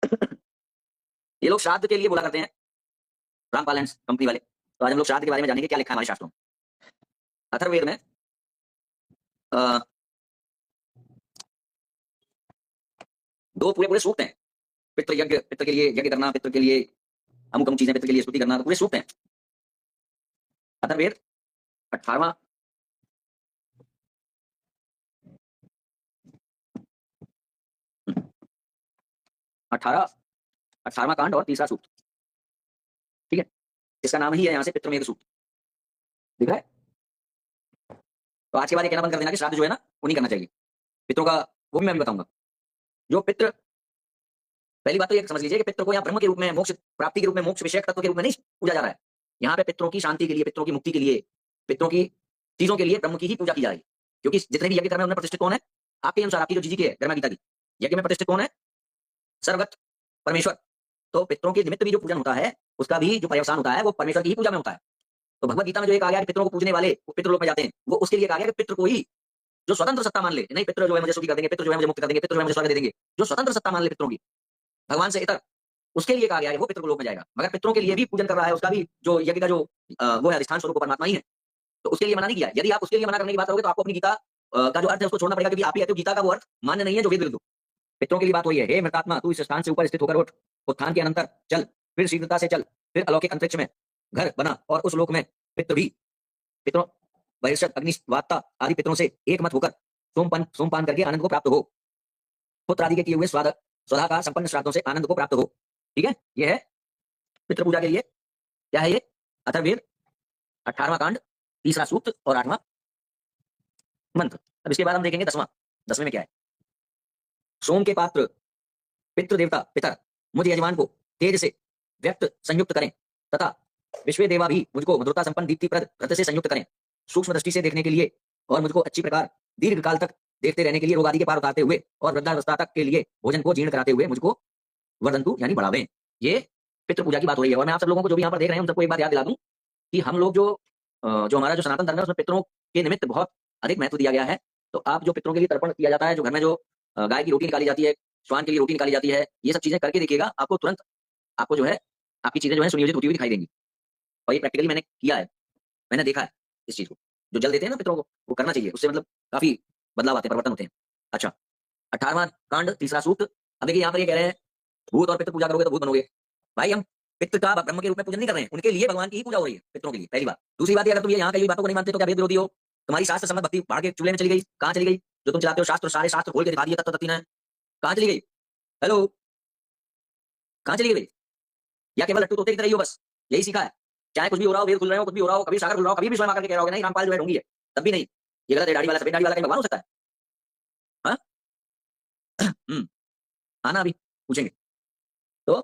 ये लोग श्राद्ध के लिए बोला करते हैं, रामपाल एंड कंपनी वाले। तो आज हम लोग श्राद्ध के बारे में जानेंगे क्या लिखा है हमारे शास्त्रों में। अथर्ववेद में दो पूरे पूरे सूक्त हैं। पितृ यज्ञ, पितृ के लिए यज्ञ करना, पितृ के लिए अमुक अमुक चीजें, पितृ के लिए स्तुति करना, तो पूरे सूक्त हैं। अथर्ववेद 18वां अठारह 18वां कांड और तीसरा सूक्त, ठीक है। इसका नाम ही है यहाँ से पितृमेध सूक्त, दिख रहा है। तो आज के बाद ये कहना बंद कर देना कि श्राद्ध जो है ना वो नहीं करना चाहिए पितरों का, वो भी मैं भी बताऊंगा। जो पितृ, पहली बात तो ये समझ लीजिए कि पितरों को यहाँ ब्रह्म के रूप में, मोक्ष प्राप्ति के रूप में, मोक्ष विषयक तत्व के रूप में नहीं पूजा जा रहा है। यहाँ पे पितरों की शांति के लिए, पितरों की मुक्ति के लिए, पितरों की चीजों के लिए ब्रह्म की ही पूजा की जा रही है। क्योंकि जितने भी यज्ञ कर्म है उनमें प्रतिष्ठित कौन है? आपके अनुसार, आपकी जो जीजी के है गर्मा गीता की, यज्ञ में प्रतिष्ठित कौन है? सर्वगत परमेश्वर। तो पितरों के निमित्त भी जो पूजन होता है उसका भी जो पर्यवसान होता है वो परमेश्वर की ही पूजा में होता है। तो भगवत गीता में जो एक आ गया कि पितरों को पूजने वाले वो पितृलोक में जाते हैं, वो उसके लिए कहा गया कि पितृ को ही जो स्वतंत्र सत्ता मान ले, नहीं पितृ जो है मुझे सुखी कर देंगे, पितृ जो है मुझे मुक्त कर देंगे, पितृ जो है मुझे स्वर्ग दे देंगे, जो स्वतंत्र सत्ता मान ले पितरों की भगवान से इतर, उसके लिए कहा गया है वो पितृलोक में जाएगा। मगर पितरों के लिए भी पूजन कर रहा है, उसका भी जो यज्ञ का जो वो है अधिष्ठान स्वरूप परमात्मा ही है, तो उसके लिए मना नहीं किया। यदि आप उसके लिए मना करने की बात करोगे तो आपको अपनी गीता का जो अर्थ है उसको छोड़ना पड़ेगा, क्योंकि आप ही कहते हो गीता का वो अर्थ मान्य नहीं है जो वेद विरुद्ध। पितरों के लिए बात वही है, हे मृतात्मा तू इस स्थान से ऊपर स्थित होकर उठ, उत्थान के अनंतर चल, फिर शीघ्रता से चल, फिर अलौकिक अंतरिक्ष में घर बना और उस लोक में पितृ भी, पितरों बहिर्षद अग्निवात्ता आदि पितरों से एक मत होकर सोमपान करके आनंद को प्राप्त हो, पुत्र आदि के किए हुए स्वधा का संपन्न श्राद्धों से आनंद को प्राप्त हो। ठीक है, ये है पितृ पूजा के लिए। क्या है ये? अथर्ववेद 18वां कांड, तीसरा सूक्त और 8वां मंत्र। अब इसके बाद हम देखेंगे 10वें में क्या है। सोम के पात्र पितृ देवता पितर मुझ यजमान को तेज से व्यक्त संयुक्त करें तथा विश्व देवा भी मुझको मधुरता संपन्न दीप्तिप्रद व्रत से संयुक्त करें, सूक्ष्म दृष्टि से देखने के लिए और मुझको अच्छी प्रकार दीर्घ काल तक देखते रहने के लिए, रोग आदि के पार उतारते हुए और वृद्धावस्था तक के लिए भोजन को जीर्ण कराते हुए मुझको वर्धंतु यानी बढ़ावें। ये पितृ पूजा की बात हो रही है। और मैं आप सब लोगों को जो भी यहाँ पर देख रहे हैं उन सबको एक बात याद दिला दूं कि हम लोग जो हमारा जो सनातन धर्म है उसमें पितरों के निमित्त बहुत अधिक महत्व दिया गया है। तो आप जो पितरों के लिए तर्पण किया जाता है, जो घर में जो गाय की रोटी निकाली जाती है, श्वान के लिए रोटी निकाली जाती है, ये सब चीजें करके देखिएगा, आपको तुरंत आपको जो है आपकी चीजें जो है सुनियोजित होती हुई दिखाई देंगी। और ये प्रैक्टिकली मैंने किया है, मैंने देखा है इस चीज को। जो जल देते हैं ना पितरों को, वो करना चाहिए, उससे मतलब काफी बदलाव आते हैं, परिवर्तन होते हैं। अच्छा, 18वां कांड तीसरा सूक्त। अब देखिए यहाँ पर ये कह रहे हैं भूत और पितृ पूजा करोगे तो भूत बनोगे। भाई हम पितृ का ब्रह्म के रूप में पूजन नहीं कर रहे हैं, उनके लिए भगवान की ही पूजा हो रही है, पितरों के लिए, पहली बात। दूसरी बात, अगर तुम ये यहाँ कई बातों को नहीं मानते तो क्या वेद विरोधी हो? तुम्हारी शास्त्र सम्मत भक्ति बाढ़ के चूल्हे में चली गई, कहाँ चली गई? जो तुम चलाते हो शास्त्र, सारे शास्त्र खोल के दिखा दिए तत्व तत्व है, कहाँ चली गई? हेलो, कहाँ चली गई? या केवल लट्टू तोते की तरह ही हो, बस यही सीखा है? चाहे कुछ भी हो रहा हो, वेद खुल रहे हो, कुछ भी हो रहा हो, कभी सागर खुल रहा हो, कभी भी स्वयं आकर के कह रहा होगा नहीं रामपाल जो है ढोंगी है, तब भी नहीं, ये गलत है। दाढ़ी वाला, सफेद दाढ़ी वाला कहीं भगवान हो सकता है? हाँ आना अभी पूछेंगे। तो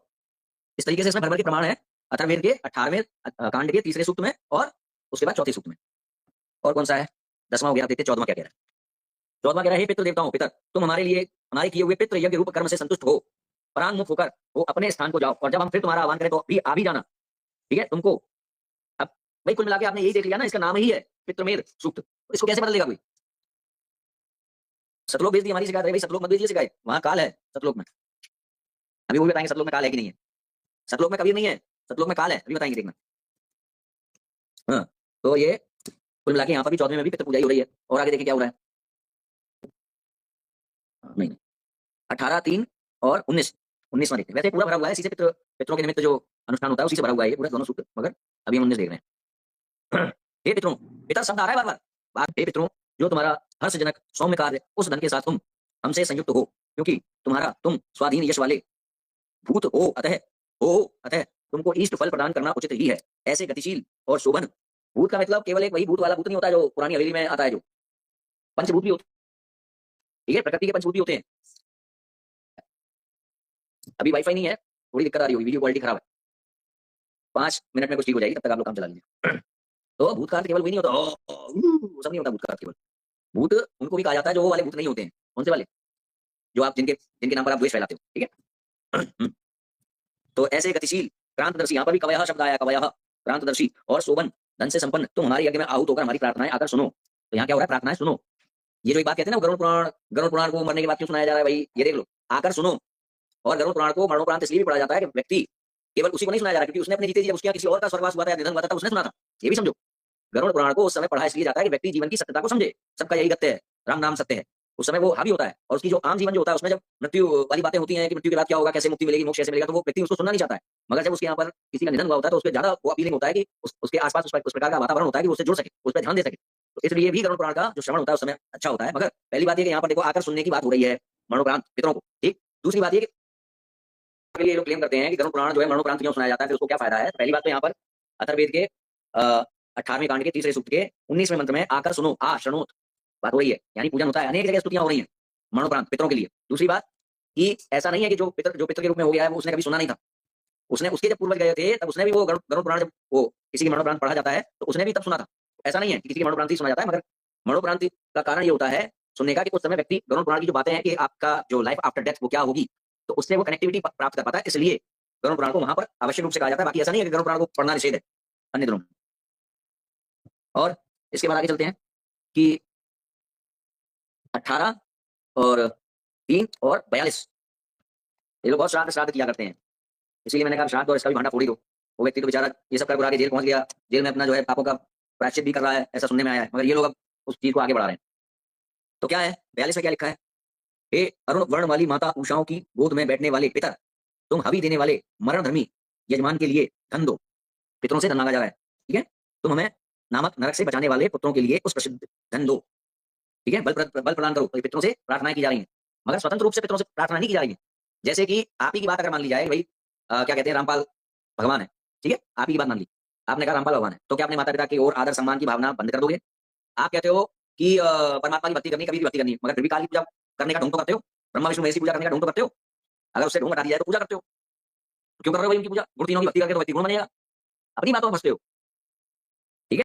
इस तरीके से इसमें भर भर के प्रमाण है अथर्ववेद के 18वें कांड के तीसरे सूक्त में और उसके बाद चौथे सूक्त में। और कौन सा है? 10वां हो गया, देखते 14वां क्या कह रहा है। 14वां कह रहा है, पितृ देवताओं पितर तुम हमारे लिए हमारे किए हुए पितृ यज्ञ रूप कर्म से संतुष्ट हो, परांगमुख होकर वो अपने स्थान को जाओ, और जब हम फिर तुम्हारा आह्वान करें तो भी आ भी जाना। ठीक है, तुमको अब भाई कुल मिला के आपने यही देख लिया ना, इसका नाम ही है पितृमेध सूक्त। तो इसको कैसे बदल देगा कोई? सतलोक भेज दी हमारी शिकायत है भाई, सतलोक मत भेजिए शिकायत, वहां काल है सतलोक में। अभी वो भी बताएंगे सतलोक में काल है कि नहीं है। सतलोक में कबीर नहीं है, सतलोक में काल है, अभी बताएंगे, देखना। हाँ, तो ये कुल मिला के यहाँ पर भी 14वें में भी पितृ पूजा ही हो रही है। और आगे देखें क्या हो रहा है। नहीं 18, 3 और 19वां देखते हैं। वैसे पूरा भरा हुआ है इसी से, पितरों के निमित्त जो अनुष्ठान होता है उसी से भरा हुआ है ये पूरा दोनों सूत्र, मगर अभी हम 19 देख रहे हैं। हे पितरों, पितर शब्द आ रहा है बार बार। हे पितरों, जो तुम्हारा हर्षजनक सौम्य कार्य उस धन के साथ तुम हमसे संयुक्त हो, क्योंकि तुम स्वाधीन यश वाले भूत हो, अतः तुमको इष्ट फल प्रदान करना उचित ही है। ऐसे गतिशील और शोभन भूत का मतलब केवल एक वही भूत वाला भूत नहीं होता जो पुरानी हवेली में आता है, जो पंचभूत भी होते हैं। ठीक है, प्रकृति के पंचभूत भी होते हैं। अभी वाईफाई नहीं है, थोड़ी दिक्कत आ रही होगी, वीडियो क्वालिटी खराब है। 5 मिनट में कुछ ठीक हो जाएगी, तब तक आप लोग काम चला लीजिए। तो भूत का अर्थ केवल वही नहीं होता, सब नहीं होता भूत का अर्थ केवल। भूत उनको भी कहा जाता है जो वो वाले भूत नहीं होते हैं। कौन से वाले? जो आप जिनके नाम पर आप द्वेष फैलाते हो। ठीक है, तो ऐसे गतिशील क्रांतदर्शी, यहाँ पर भी कवयः शब्द आया, कवयः क्रांतदर्शी और शोभन धन से संपन्न तुम हमारे यज्ञ में आहूत होकर हमारी प्रार्थनाएं आकर सुनो। तो यहाँ क्या हो रहा है? प्रार्थनाएं सुनो। ये जो एक बात कहते हैं ना, गरुड़ पुराण को मरने के बाद क्यों सुनाया जा रहा है भाई, ये देख लो, आकर सुनो और गरुड़ पुराण को मरणोपरांत इसलिए भी पढ़ा जाता है कि व्यक्ति केवल उसी को नहीं सुनाया जा रहा क्योंकि उसने अपने जीते जी जब उसके यहाँ किसी और का स्वर्गवास हुआ था या निधन हुआ था तब उसने सुना था। ये भी समझो, गरुड़ पुराण को उस समय पढ़ा इसलिए जाता है कि व्यक्ति जीवन की सत्यता को समझे। सबका यही गत्य है, राम नाम सत्य है। उस समय वो हावी होता है और उसकी जो आम जीवन जो होता है उसमें जब मृत्यु वाली बातें होती हैं कि मृत्यु के बाद क्या होगा, कैसे मुक्ति मिलेगी, मोक्ष कैसे मिलेगा, तो वो व्यक्ति उसको सुनना नहीं चाहता है। मगर जब उसके यहाँ पर किसी का निधन हुआ होता है तो उसके ज्यादा वो अपीलिंग होता है कि उसके आसपास उस प्रकार का वातावरण होता है कि वो उससे जुड़ सके, उस पर ध्यान दे सके। तो इसलिए भी गरुड़ पुराण का जो श्रवण होता है उस समय अच्छा होता है। मगर पहली बात ये कि यहाँ पर देखो आकर सुनने की बात हो रही है मरणोपरांत पितरों को, ठीक। दूसरी बात ये कि ये लोग क्लेम करते हैं कि गरुड़ पुराण जो है मरणोपरांत क्यों सुनाया जाता है, फिर उसको क्या फायदा है। पहली बात तो यहाँ पर अथर्ववेद के 18वें कांड के तीसरे सूक्त के 19वें मंत्र में आकर सुनो, शृणोत बात हो रही है, यानी पूजन होता है, अनेक जगह स्तुतियां हो रही हैं मरणोपरांत पितरों के लिए। दूसरी बात कि ऐसा नहीं है कि जो पितर के रूप में हो गया है वो उसने कभी सुना नहीं था। उसने उसके जब पूर्वज गए थे तब उसने भी वो गरुड़ पुराण जब वो किसी की मरणोपरांत पढ़ा जाता है तो उसने भी तब सुना था। ऐसा नहीं है कि किसी की मरणोपरांत ही सुना जाता है, मगर मरणोपरांत का कारण ये होता है सुनने का कि उस समय व्यक्ति गरुड़ पुराण की जो बातें हैं कि आपका जो लाइफ आफ्टर डेथ वो क्या होगी, तो उससे वो कनेक्टिविटी प्राप्त कर पाता है। इसलिए गरुड़ पुराण को वहां पर आवश्यक रूप से कहा जाता है। बाकी ऐसा नहीं है कि गरुड़ पुराण को पढ़ना निषेध है अन्य दिनों में। और इसके बाद आगे चलते हैं कि 18 और 3 और 42 ये लोग बहुत श्राद्ध श्राद्ध किया करते हैं। इसीलिए मैंने कहा श्राद्ध और इसका भी भांडा फोड़ ही दो। वो व्यक्ति तो बेचारा ये सब कर बुरा के जेल पहुंच गया, जेल में अपना जो है पापों का प्रायश्चित भी कर रहा है, ऐसा सुनने में आया है। मगर ये लोग अब उस चीज को आगे बढ़ा रहे हैं। तो क्या है 42 में क्या लिखा है, हे अरुण वर्ण वाली माता उषाओं की गोद में बैठने वाले पितर, तुम हवि देने वाले मरण धर्मी यजमान के लिए धन दो। पितरों से धन मांगा जा रहा है, ठीक है। तुम हमें नामक नरक से बचाने वाले पुत्रों के लिए उस प्रसिद्ध धन दो, ठीक है। बल प्रदान करो। तो पितरों से प्रार्थनाएं की जा रही हैं, मगर स्वतंत्र रूप से पितरों से प्रार्थना नहीं की जा रही है। जैसे कि आप ही की बात अगर मान ली जाए, भाई क्या कहते हैं रामपाल भगवान है, ठीक है, आप ही की बात मान ली, आपने कहा रामपाल भगवान है, तो क्या अपने माता पिता की ओर आदर सम्मान की भावना बंद कर दोगे? आप कहते हो कि परमात्मा की भक्ति करनी, कभी भी भक्ति करनी, मगर फिर भी काल की पूजा करने का ढोंग तो करते हो, ब्रह्मा विष्णु महेश की पूजा करने का ढोंग तो करते हो। अगर उससे ढोंग हटा दिया जाए तो पूजा करते हो, क्यों कर रहे हो भाई उनकी पूजा? गुण तीनों की भक्ति करके तो व्यक्ति गुण बनेगा। अपनी बातों में फंसते हो।